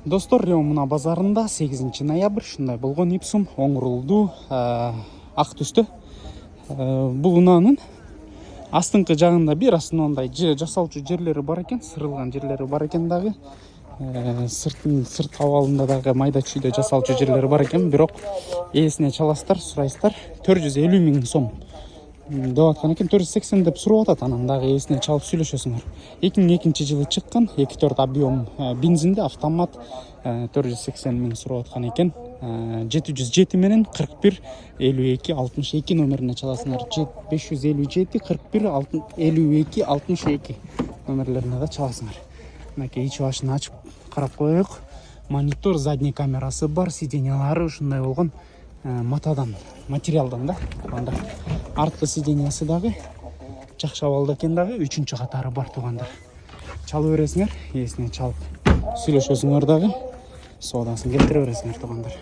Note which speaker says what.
Speaker 1: Достор, Ремуна базарында 8 ноябрь ушундай болгон ипсум оңурулду ак түстө. Бул унаанын астыңкы жагында бир астында мындай жасалчу жерлери бар экен, сырылган жерлери бар экен дагы. Сырт абалында дагы майда чүйдө жасалчу жерлери бар экен, бирок ээсине чаласыздар, сурайсыздар. 450 миң сом деп аткан экен, 480 деп сурап атат. Анан дагы ээсине чалып сүйлөшөсүңөр. 2002-жылы чыккан 2.4 объем бензинде автомат 480 миң сурап аткан экен. 707 менен 41 52 62 номерине чаласыңар. 557 41 52 62 номерлерине да чаласыңар. Мынакей ич башын ачып карап коелук. Монитор, задний камерасы бар, сиденьялары ушундай болгон матадан, материалдан да. Арткы сиденьясы дагы жакшы абалда экен дагы, 3-чү катары бар туугандар. Чалып бересиңер, ээсине чалып сүйлөшөсүңөр дагы, соодасын келтире бересиңер туугандар.